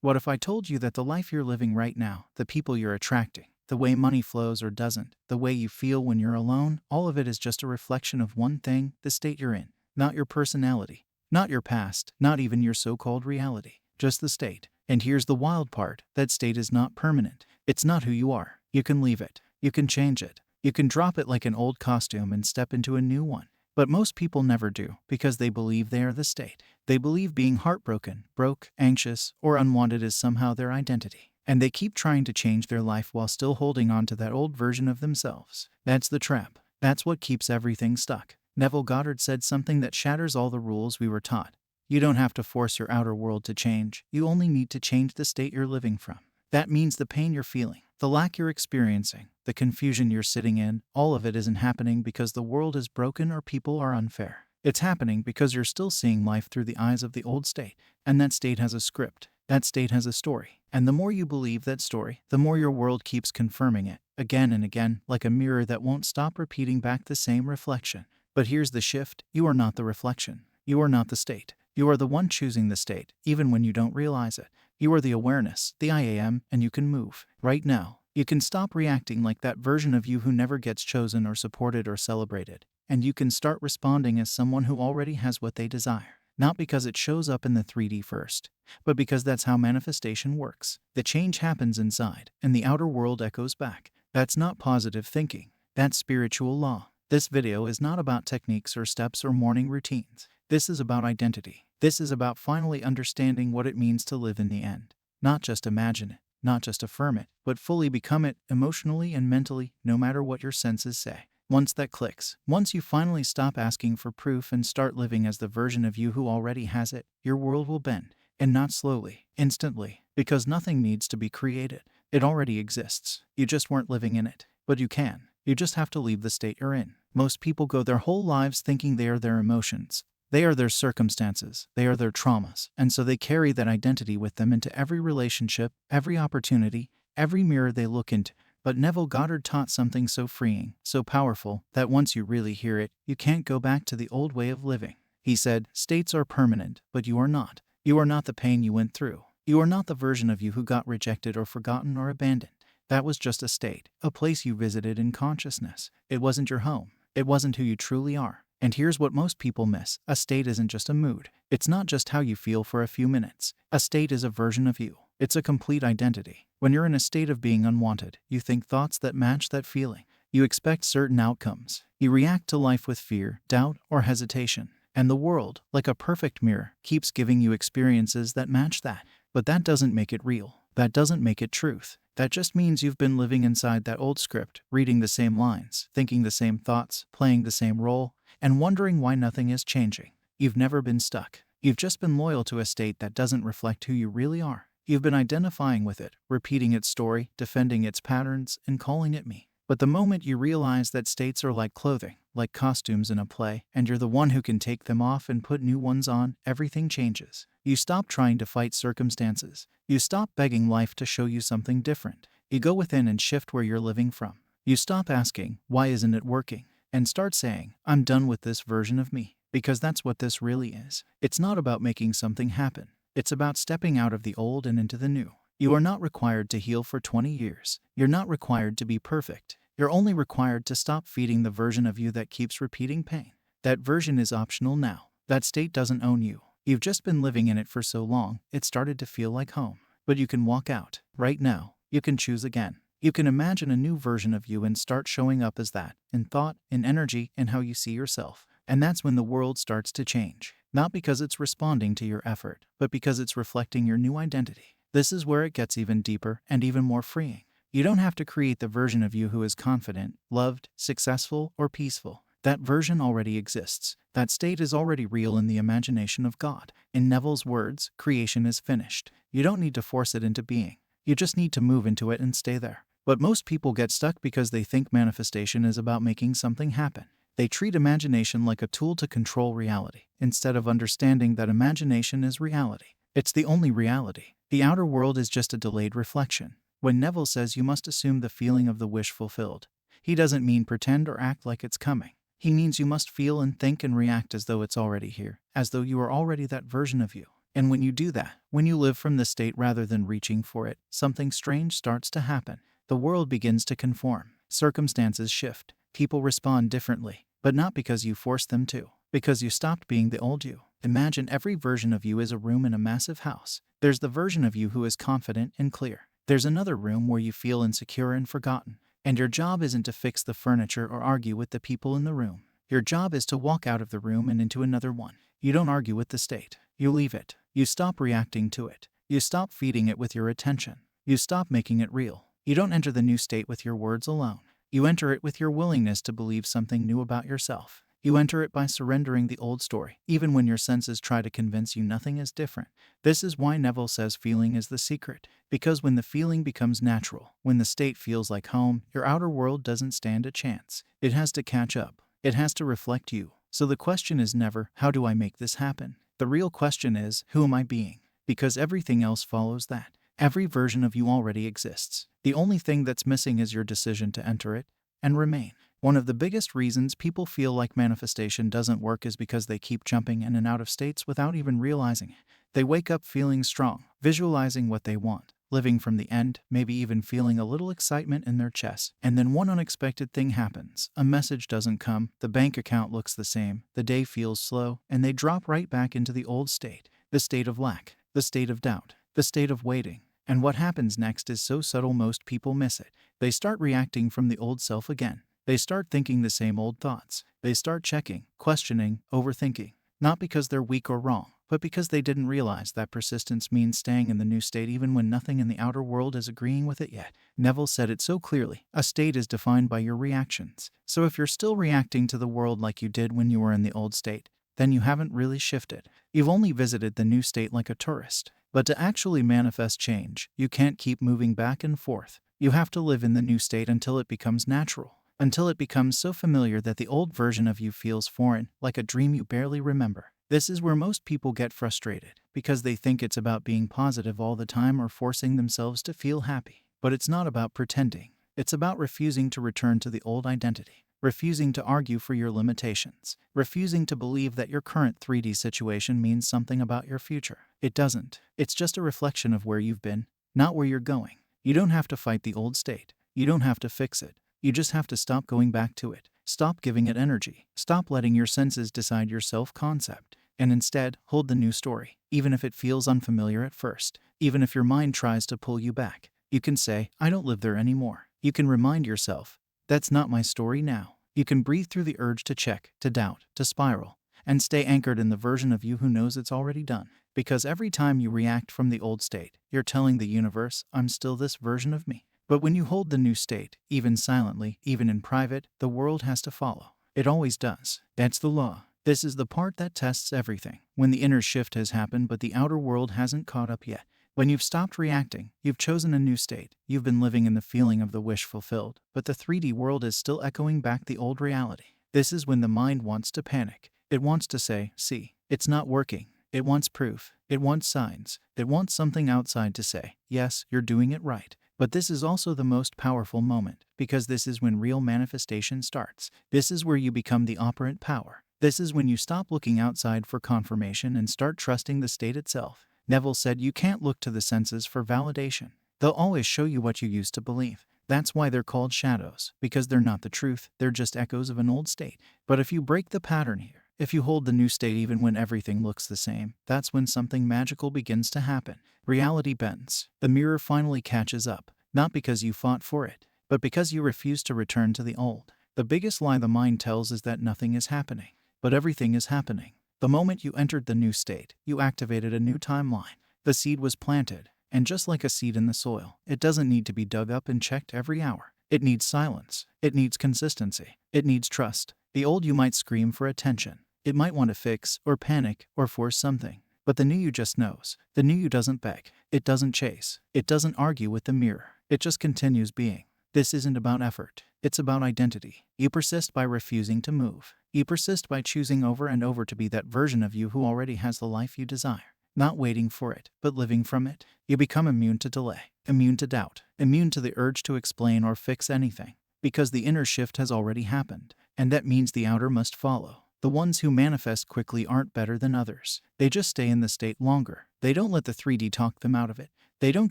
What if I told you that the life you're living right now, the people you're attracting, the way money flows or doesn't, the way you feel when you're alone, all of it is just a reflection of one thing, the state you're in. Not your personality, not your past, not even your so-called reality. Just the state. And here's the wild part, that state is not permanent. It's not who you are. You can leave it. You can change it. You can drop it like an old costume and step into a new one. But most people never do, because they believe they are the state. They believe being heartbroken, broke, anxious, or unwanted is somehow their identity. And they keep trying to change their life while still holding on to that old version of themselves. That's the trap. That's what keeps everything stuck. Neville Goddard said something that shatters all the rules we were taught. You don't have to force your outer world to change. You only need to change the state you're living from. That means the pain you're feeling, the lack you're experiencing, the confusion you're sitting in, all of it isn't happening because the world is broken or people are unfair. It's happening because you're still seeing life through the eyes of the old state. And that state has a script. That state has a story. And the more you believe that story, the more your world keeps confirming it, again and again, like a mirror that won't stop repeating back the same reflection. But here's the shift. You are not the reflection. You are not the state. You are the one choosing the state, even when you don't realize it. You are the awareness, the I am, and you can move. Right now, you can stop reacting like that version of you who never gets chosen or supported or celebrated. And you can start responding as someone who already has what they desire. Not because it shows up in the 3D first, but because that's how manifestation works. The change happens inside, and the outer world echoes back. That's not positive thinking. That's spiritual law. This video is not about techniques or steps or morning routines. This is about identity. This is about finally understanding what it means to live in the end. Not just imagine it, not just affirm it, but fully become it, emotionally and mentally, no matter what your senses say. Once that clicks, once you finally stop asking for proof and start living as the version of you who already has it, your world will bend. And not slowly, instantly, because nothing needs to be created. It already exists. You just weren't living in it. But you can. You just have to leave the state you're in. Most people go their whole lives thinking they are their emotions. They are their circumstances, they are their traumas, and so they carry that identity with them into every relationship, every opportunity, every mirror they look into. But Neville Goddard taught something so freeing, so powerful, that once you really hear it, you can't go back to the old way of living. He said, states are permanent, but you are not. You are not the pain you went through. You are not the version of you who got rejected or forgotten or abandoned. That was just a state, a place you visited in consciousness. It wasn't your home. It wasn't who you truly are. And here's what most people miss. A state isn't just a mood. It's not just how you feel for a few minutes. A state is a version of you. It's a complete identity. When you're in a state of being unwanted, you think thoughts that match that feeling. You expect certain outcomes. You react to life with fear, doubt, or hesitation. And the world, like a perfect mirror, keeps giving you experiences that match that. But that doesn't make it real. That doesn't make it truth. That just means you've been living inside that old script, reading the same lines, thinking the same thoughts, playing the same role, and wondering why nothing is changing. You've never been stuck. You've just been loyal to a state that doesn't reflect who you really are. You've been identifying with it, repeating its story, defending its patterns, and calling it me. But the moment you realize that states are like clothing, like costumes in a play, and you're the one who can take them off and put new ones on, everything changes. You stop trying to fight circumstances. You stop begging life to show you something different. You go within and shift where you're living from. You stop asking, why isn't it working? And start saying, I'm done with this version of me. Because that's what this really is. It's not about making something happen. It's about stepping out of the old and into the new. You are not required to heal for 20 years. You're not required to be perfect. You're only required to stop feeding the version of you that keeps repeating pain. That version is optional now. That state doesn't own you. You've just been living in it for so long, it started to feel like home. But you can walk out. Right now. You can choose again. You can imagine a new version of you and start showing up as that, in thought, in energy, in how you see yourself. And that's when the world starts to change. Not because it's responding to your effort, but because it's reflecting your new identity. This is where it gets even deeper and even more freeing. You don't have to create the version of you who is confident, loved, successful, or peaceful. That version already exists. That state is already real in the imagination of God. In Neville's words, creation is finished. You don't need to force it into being. You just need to move into it and stay there. But most people get stuck because they think manifestation is about making something happen. They treat imagination like a tool to control reality, instead of understanding that imagination is reality. It's the only reality. The outer world is just a delayed reflection. When Neville says you must assume the feeling of the wish fulfilled, he doesn't mean pretend or act like it's coming. He means you must feel and think and react as though it's already here, as though you are already that version of you. And when you do that, when you live from the state rather than reaching for it, something strange starts to happen. The world begins to conform. Circumstances shift. People respond differently. But not because you forced them to. Because you stopped being the old you. Imagine every version of you is a room in a massive house. There's the version of you who is confident and clear. There's another room where you feel insecure and forgotten. And your job isn't to fix the furniture or argue with the people in the room. Your job is to walk out of the room and into another one. You don't argue with the state. You leave it. You stop reacting to it. You stop feeding it with your attention. You stop making it real. You don't enter the new state with your words alone. You enter it with your willingness to believe something new about yourself. You enter it by surrendering the old story, even when your senses try to convince you nothing is different. This is why Neville says feeling is the secret. Because when the feeling becomes natural, when the state feels like home, your outer world doesn't stand a chance. It has to catch up. It has to reflect you. So the question is never, how do I make this happen? The real question is, who am I being? Because everything else follows that. Every version of you already exists. The only thing that's missing is your decision to enter it and remain. One of the biggest reasons people feel like manifestation doesn't work is because they keep jumping in and out of states without even realizing it. They wake up feeling strong, visualizing what they want, living from the end, maybe even feeling a little excitement in their chest. And then one unexpected thing happens. A message doesn't come, the bank account looks the same, the day feels slow, and they drop right back into the old state. The state of lack, the state of doubt, the state of waiting. And what happens next is so subtle most people miss it. They start reacting from the old self again. They start thinking the same old thoughts. They start checking, questioning, overthinking. Not because they're weak or wrong, but because they didn't realize that persistence means staying in the new state even when nothing in the outer world is agreeing with it yet. Neville said it so clearly. A state is defined by your reactions. So if you're still reacting to the world like you did when you were in the old state, then you haven't really shifted. You've only visited the new state like a tourist. But to actually manifest change, you can't keep moving back and forth. You have to live in the new state until it becomes natural. Until it becomes so familiar that the old version of you feels foreign, like a dream you barely remember. This is where most people get frustrated, because they think it's about being positive all the time or forcing themselves to feel happy. But it's not about pretending. It's about refusing to return to the old identity. Refusing to argue for your limitations. Refusing to believe that your current 3D situation means something about your future. It doesn't. It's just a reflection of where you've been, not where you're going. You don't have to fight the old state. You don't have to fix it. You just have to stop going back to it. Stop giving it energy. Stop letting your senses decide your self-concept. And instead, hold the new story, even if it feels unfamiliar at first. Even if your mind tries to pull you back. You can say, I don't live there anymore. You can remind yourself, that's not my story now. You can breathe through the urge to check, to doubt, to spiral, and stay anchored in the version of you who knows it's already done. Because every time you react from the old state, you're telling the universe, I'm still this version of me. But when you hold the new state, even silently, even in private, the world has to follow. It always does. That's the law. This is the part that tests everything. When the inner shift has happened but the outer world hasn't caught up yet. When you've stopped reacting, you've chosen a new state. You've been living in the feeling of the wish fulfilled, but the 3D world is still echoing back the old reality. This is when the mind wants to panic. It wants to say, see, it's not working. It wants proof. It wants signs. It wants something outside to say, yes, you're doing it right. But this is also the most powerful moment, because this is when real manifestation starts. This is where you become the operant power. This is when you stop looking outside for confirmation and start trusting the state itself. Neville said you can't look to the senses for validation. They'll always show you what you used to believe. That's why they're called shadows, because they're not the truth, they're just echoes of an old state. But if you break the pattern here, if you hold the new state even when everything looks the same, that's when something magical begins to happen. Reality bends. The mirror finally catches up, not because you fought for it, but because you refuse to return to the old. The biggest lie the mind tells is that nothing is happening, but everything is happening. The moment you entered the new state, you activated a new timeline. The seed was planted, and just like a seed in the soil, it doesn't need to be dug up and checked every hour. It needs silence. It needs consistency. It needs trust. The old you might scream for attention. It might want to fix, or panic, or force something. But the new you just knows. The new you doesn't beg. It doesn't chase. It doesn't argue with the mirror. It just continues being. This isn't about effort. It's about identity. You persist by refusing to move. You persist by choosing over and over to be that version of you who already has the life you desire. Not waiting for it, but living from it. You become immune to delay, immune to doubt, immune to the urge to explain or fix anything. Because the inner shift has already happened. And that means the outer must follow. The ones who manifest quickly aren't better than others. They just stay in the state longer. They don't let the 3D talk them out of it. They don't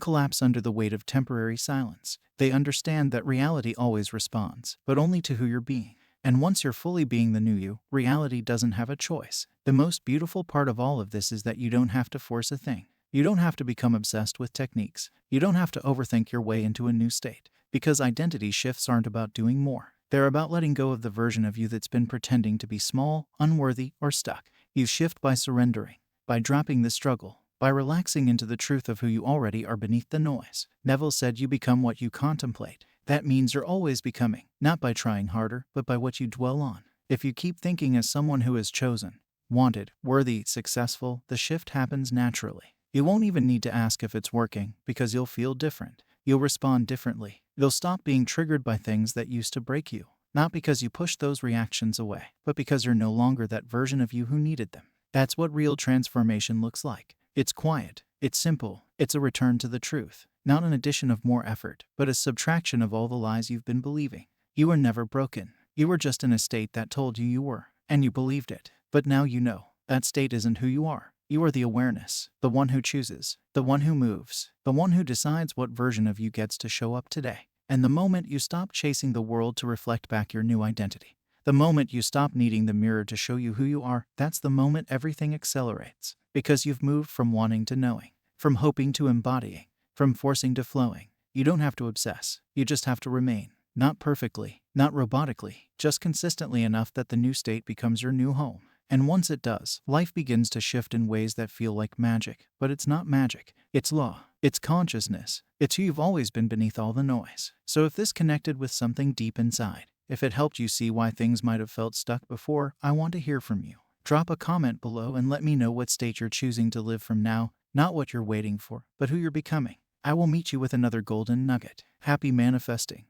collapse under the weight of temporary silence. They understand that reality always responds, but only to who you're being. And once you're fully being the new you, reality doesn't have a choice. The most beautiful part of all of this is that you don't have to force a thing. You don't have to become obsessed with techniques. You don't have to overthink your way into a new state. Because identity shifts aren't about doing more. They're about letting go of the version of you that's been pretending to be small, unworthy, or stuck. You shift by surrendering, by dropping the struggle, by relaxing into the truth of who you already are beneath the noise. Neville said you become what you contemplate. That means you're always becoming, not by trying harder, but by what you dwell on. If you keep thinking as someone who is chosen, wanted, worthy, successful, the shift happens naturally. You won't even need to ask if it's working, because you'll feel different. You'll respond differently. You'll stop being triggered by things that used to break you. Not because you pushed those reactions away, but because you're no longer that version of you who needed them. That's what real transformation looks like. It's quiet. It's simple. It's a return to the truth. Not an addition of more effort, but a subtraction of all the lies you've been believing. You were never broken. You were just in a state that told you you were, and you believed it. But now you know. That state isn't who you are. You are the awareness, the one who chooses, the one who moves, the one who decides what version of you gets to show up today. And the moment you stop chasing the world to reflect back your new identity, the moment you stop needing the mirror to show you who you are, that's the moment everything accelerates. Because you've moved from wanting to knowing, from hoping to embodying, from forcing to flowing. You don't have to obsess. You just have to remain. Not perfectly, not robotically, just consistently enough that the new state becomes your new home. And once it does, life begins to shift in ways that feel like magic. But it's not magic. It's law. It's consciousness. It's who you've always been beneath all the noise. So if this connected with something deep inside, if it helped you see why things might have felt stuck before, I want to hear from you. Drop a comment below and let me know what state you're choosing to live from now, not what you're waiting for, but who you're becoming. I will meet you with another golden nugget. Happy manifesting.